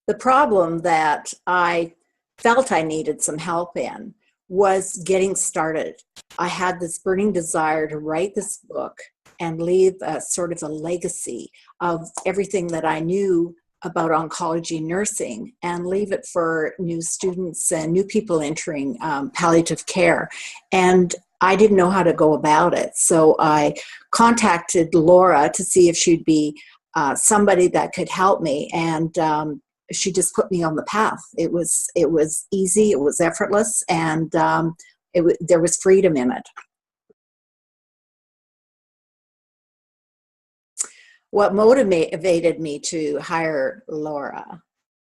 The problem that I felt I needed some help in was getting started. I had this burning desire to write this book and leave a sort of a legacy of everything that I knew about oncology nursing and leave it for new students and new people entering palliative care. And I didn't know how to go about it. So I contacted Laura to see if she'd be somebody that could help me. And she just put me on the path. It was easy, it was effortless, and there was freedom in it. What motivated me to hire Laura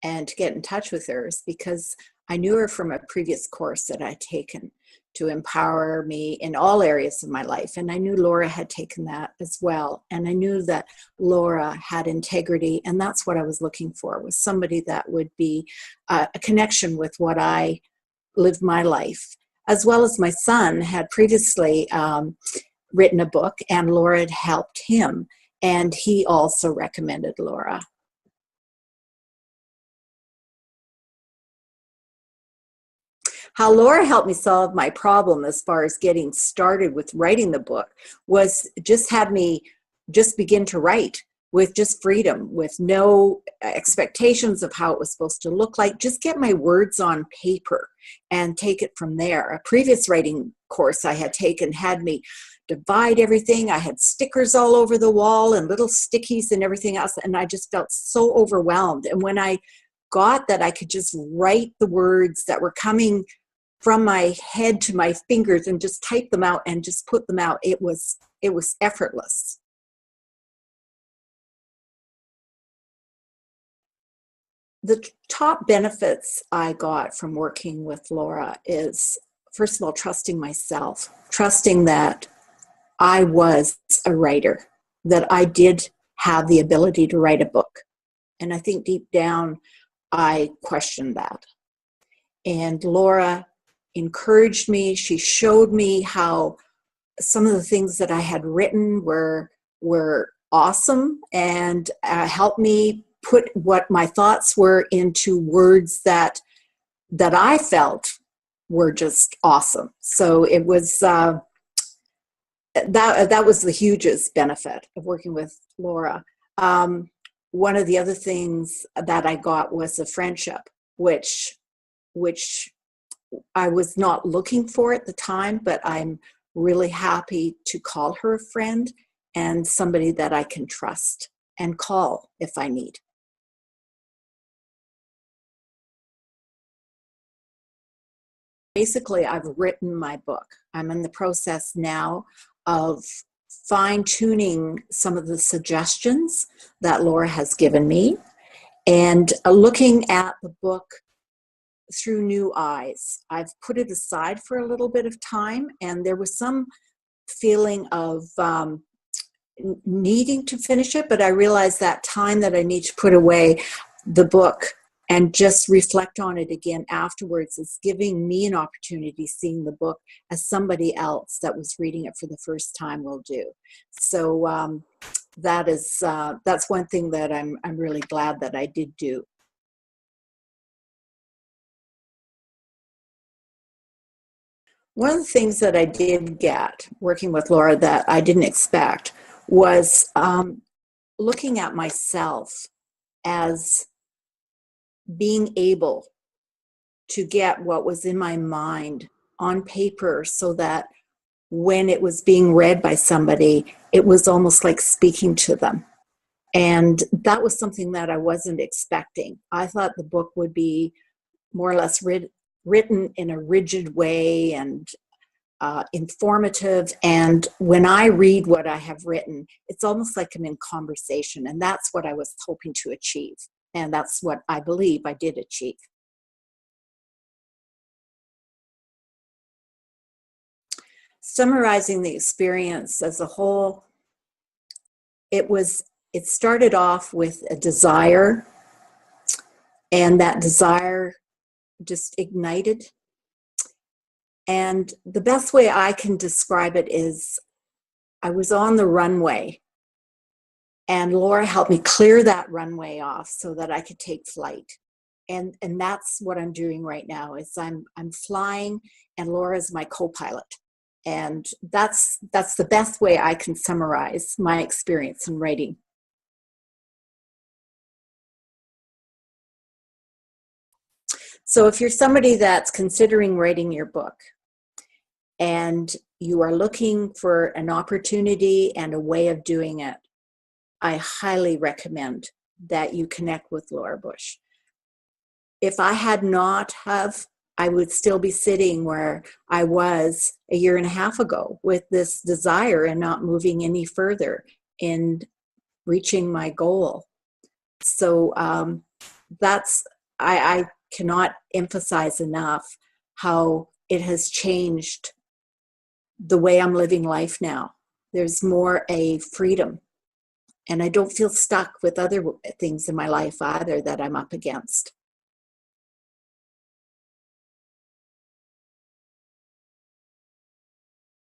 and to get in touch with her is because I knew her from a previous course that I'd taken to empower me in all areas of my life. And I knew Laura had taken that as well. And I knew that Laura had integrity, and that's what I was looking for, was somebody that would be a connection with what I lived my life. As well as my son had previously written a book, and Laura had helped him. And he also recommended Laura. How Laura helped me solve my problem as far as getting started with writing the book was just have me just begin to write with just freedom, with no expectations of how it was supposed to look like. Just get my words on paper and take it from there. A previous writing course I had taken had me divide everything. I had stickers all over the wall and little stickies and everything else, and I just felt so overwhelmed. And when I got that I could just write the words that were coming from my head to my fingers and just type them out and just put them out, it was effortless. The top benefits I got from working with Laura is, first of all, trusting myself, trusting that I was a writer, that I did have the ability to write a book. And I think deep down, I questioned that. And Laura encouraged me. She showed me how some of the things that I had written were awesome, and helped me put what my thoughts were into words that I felt were just awesome. So it was that was the hugest benefit of working with Laura. One of the other things that I got was a friendship, which I was not looking for at the time, but I'm really happy to call her a friend and somebody that I can trust and call if I need. Basically, I've written my book. I'm in the process now of fine-tuning some of the suggestions that Laura has given me and looking at the book through new eyes. I've put it aside for a little bit of time, and there was some feeling of needing to finish it, but I realized that time that I need to put away the book and just reflect on it again afterwards is giving me an opportunity, seeing the book as somebody else that was reading it for the first time will do. So that's one thing that I'm really glad that I did do. One of the things that I did get working with Laura that I didn't expect was looking at myself as being able to get what was in my mind on paper so that when it was being read by somebody, it was almost like speaking to them. And that was something that I wasn't expecting. I thought the book would be more or less written in a rigid way and informative. And when I read what I have written, it's almost like I'm in conversation. And that's what I was hoping to achieve. And that's what I believe I did achieve. Summarizing the experience as a whole, it started off with a desire, and that desire just ignited. And the best way I can describe it is I was on the runway, and Laura helped me clear that runway off so that I could take flight. and that's what I'm doing right now. Is I'm flying, and Laura's my co-pilot, and that's the best way I can summarize my experience in writing. So if you're somebody that's considering writing your book and you are looking for an opportunity and a way of doing it, I highly recommend that you connect with Laura Bush. If I had not have, I would still be sitting where I was a year and a half ago with this desire and not moving any further in reaching my goal. So I cannot emphasize enough how it has changed the way I'm living life now. There's more a freedom, and I don't feel stuck with other things in my life either that I'm up against.